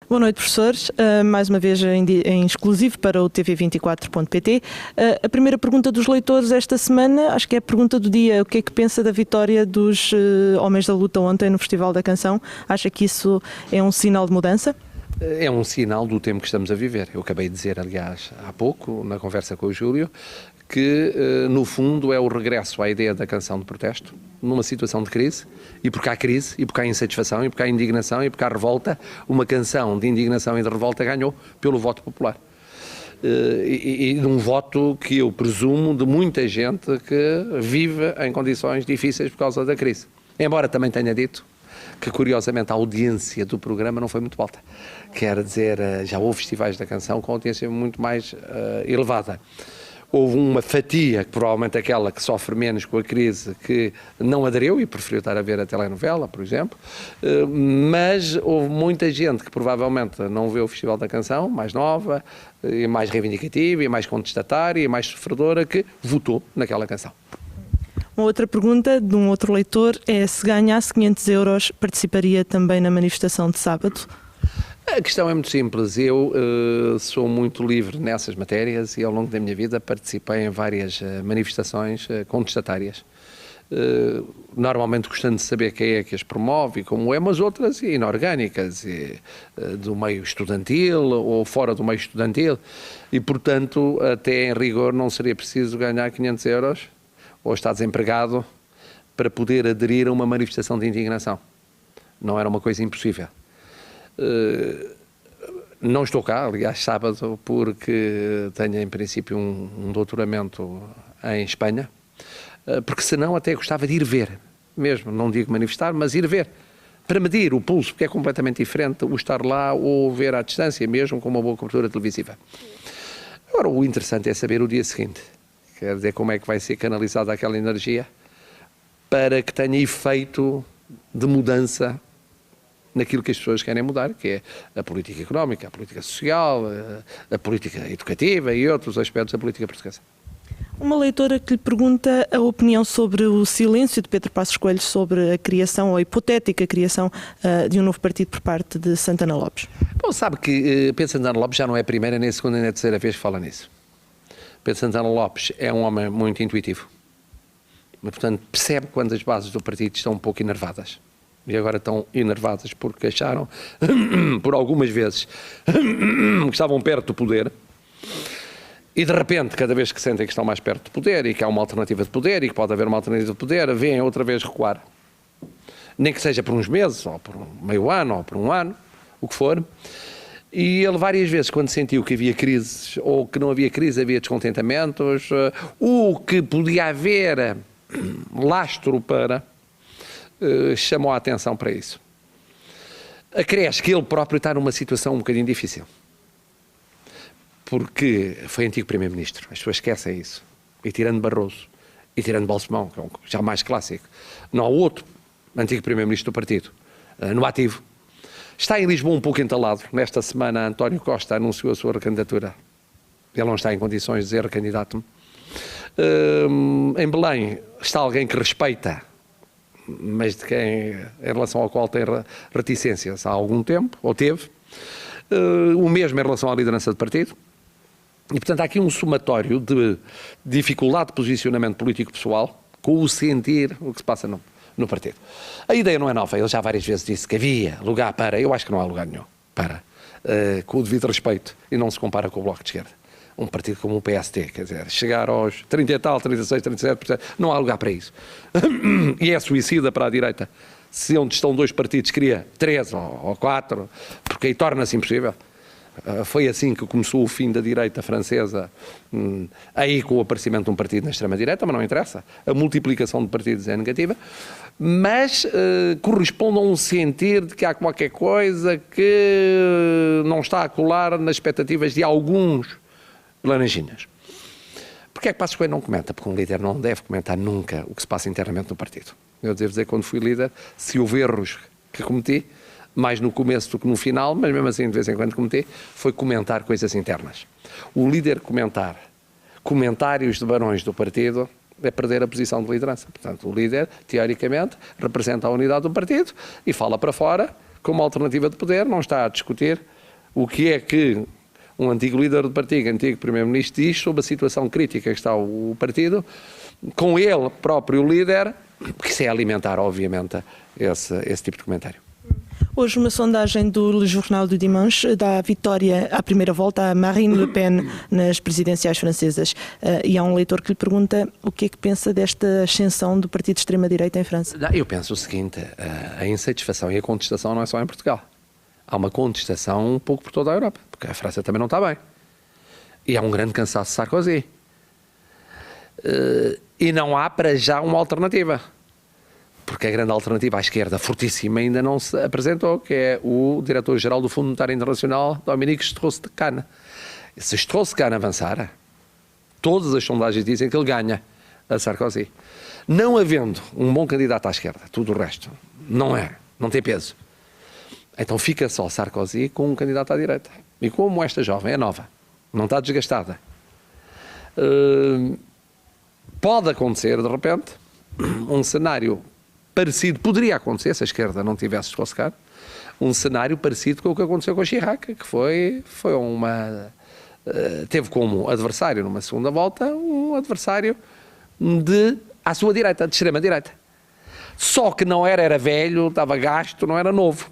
Boa noite, professores. Mais uma vez em exclusivo para o tv24.pt. A primeira pergunta dos leitores esta semana, acho que é a pergunta do dia. O que é que pensa da vitória dos Homens da Luta ontem no Festival da Canção? Acha que isso é um sinal de mudança? É um sinal do tempo que estamos a viver. Eu acabei de dizer, aliás, há pouco, na conversa com o Júlio, que, no fundo, é o regresso à ideia da canção de protesto, numa situação de crise, e porque há crise, e porque há insatisfação, e porque há indignação, e porque há revolta, uma canção de indignação e de revolta ganhou pelo voto popular. E de um voto que eu presumo de muita gente que vive em condições difíceis por causa da crise. Embora também tenha dito que, curiosamente, a audiência do programa não foi muito alta. Quer dizer, já houve festivais da canção com audiência muito mais elevada. Houve uma fatia, provavelmente aquela que sofre menos com a crise, que não aderiu e preferiu estar a ver a telenovela, por exemplo, mas houve muita gente que provavelmente não vê o Festival da Canção, mais nova, e mais reivindicativa, e mais contestatária, e mais sofredora, que votou naquela canção. Uma outra pergunta de um outro leitor é: se ganhasse 500 euros, participaria também na manifestação de sábado? A questão é muito simples. Eu sou muito livre nessas matérias e ao longo da minha vida participei em várias manifestações contestatárias. Normalmente gostando de saber quem é que as promove e como é, mas outras inorgânicas, do meio estudantil ou fora do meio estudantil. E, portanto, até em rigor não seria preciso ganhar 500 euros ou estar desempregado para poder aderir a uma manifestação de indignação. Não era uma coisa impossível. Não estou cá, aliás, sábado, porque tenho em princípio um doutoramento em Espanha, porque senão até gostava de ir ver, mesmo, não digo manifestar, mas ir ver, para medir o pulso, porque é completamente diferente o estar lá ou ver à distância, mesmo com uma boa cobertura televisiva. Agora, o interessante é saber o dia seguinte, quer dizer, como é que vai ser canalizada aquela energia para que tenha efeito de mudança naquilo que as pessoas querem mudar, que é a política económica, a política social, a política educativa e outros aspectos da política portuguesa. Uma leitora que lhe pergunta a opinião sobre o silêncio de Pedro Passos Coelho sobre a criação, ou a hipotética criação de um novo partido por parte de Santana Lopes. Bom, sabe que Pedro Santana Lopes já não é a primeira, nem a segunda, nem a terceira vez que fala nisso. Pedro Santana Lopes é um homem muito intuitivo, mas, portanto, percebe quando as bases do partido estão um pouco enervadas. E agora estão enervadas porque acharam, por algumas vezes, que estavam perto do poder. E de repente, cada vez que sentem que estão mais perto do poder e que há uma alternativa de poder e que pode haver uma alternativa de poder, vêm outra vez recuar. Nem que seja por uns meses, ou por meio ano, ou por um ano, o que for. E ele várias vezes, quando sentiu que havia crises, ou que não havia crise, havia descontentamentos, o que podia haver lastro para... chamou a atenção para isso. Acresce que ele próprio está numa situação um bocadinho difícil. Porque foi antigo Primeiro-Ministro, as pessoas esquecem isso. E tirando Barroso, e tirando Balsemão, que é já mais clássico, não há outro antigo Primeiro-Ministro do partido, no ativo. Está em Lisboa um pouco entalado. Nesta semana, António Costa anunciou a sua recandidatura. Ele não está em condições de dizer recandidato-me. Em Belém está alguém que respeita, mas de quem, em relação ao qual tem reticências há algum tempo, ou teve, o mesmo em relação à liderança do partido, e portanto há aqui um somatório de dificuldade de posicionamento político pessoal, com o sentir o que se passa no partido. A ideia não é nova, ele já várias vezes disse que havia lugar para, eu acho que não há lugar nenhum, para, com o devido respeito, e não se compara com o Bloco de Esquerda. Um partido como o PST, quer dizer, chegar aos 30 e tal, 36, 37%, não há lugar para isso. E é suicida para a direita. Se onde estão dois partidos cria 3 ou 4, porque aí torna-se impossível. Foi assim que começou o fim da direita francesa, aí com o aparecimento de um partido na extrema-direita, mas não interessa. A multiplicação de partidos é negativa, mas corresponde a um sentir de que há qualquer coisa que não está a colar nas expectativas de alguns laranjinhas. Porquê é que Passos Coelho não comenta? Porque um líder não deve comentar nunca o que se passa internamente no partido. Eu devo dizer que quando fui líder, se houve erros que cometi, mais no começo do que no final, mas mesmo assim de vez em quando cometi, foi comentar coisas internas. O líder comentar comentários de barões do partido é perder a posição de liderança. Portanto, o líder, teoricamente, representa a unidade do partido e fala para fora como alternativa de poder, não está a discutir o que é que um antigo líder do partido, antigo primeiro-ministro, diz sobre a situação crítica que está o partido, com ele próprio líder, porque isso é alimentar, obviamente, esse tipo de comentário. Hoje uma sondagem do Jornal do Dimanche dá a vitória à primeira volta a Marine Le Pen nas presidenciais francesas. E há um leitor que lhe pergunta o que é que pensa desta ascensão do partido de extrema-direita em França. Eu penso o seguinte, a insatisfação e a contestação não é só em Portugal. Há uma contestação um pouco por toda a Europa, porque a França também não está bem. E há um grande cansaço de Sarkozy. E não há para já uma alternativa. Porque a grande alternativa à esquerda, fortíssima, ainda não se apresentou, que é o diretor-geral do Fundo Monetário Internacional, Dominique Strauss-Kahn. Se Strauss-Kahn avançar, todas as sondagens dizem que ele ganha a Sarkozy. Não havendo um bom candidato à esquerda, tudo o resto não tem peso. Então fica só Sarkozy com um candidato à direita. E como esta jovem é nova, não está desgastada, pode acontecer, de repente, um cenário parecido, poderia acontecer se a esquerda não tivesse Strauss-Kahn, um cenário parecido com o que aconteceu com Chirac, que foi teve como adversário numa segunda volta um adversário à sua direita, de extrema-direita. Só que não era velho, estava gasto, não era novo.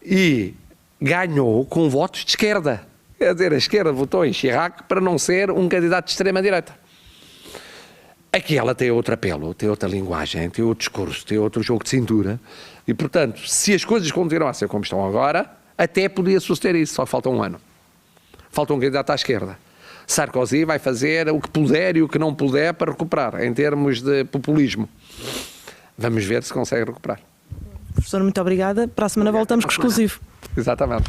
E ganhou com votos de esquerda. Quer dizer, a esquerda votou em Chirac para não ser um candidato de extrema-direita. Aqui ela tem outro apelo, tem outra linguagem, tem outro discurso, tem outro jogo de cintura. E, portanto, se as coisas continuam a ser como estão agora, até podia suceder isso, só falta um ano. Falta um candidato à esquerda. Sarkozy vai fazer o que puder e o que não puder para recuperar, em termos de populismo. Vamos ver se consegue recuperar. Professor, muito obrigada. Para a semana voltamos com o exclusivo. Exatamente.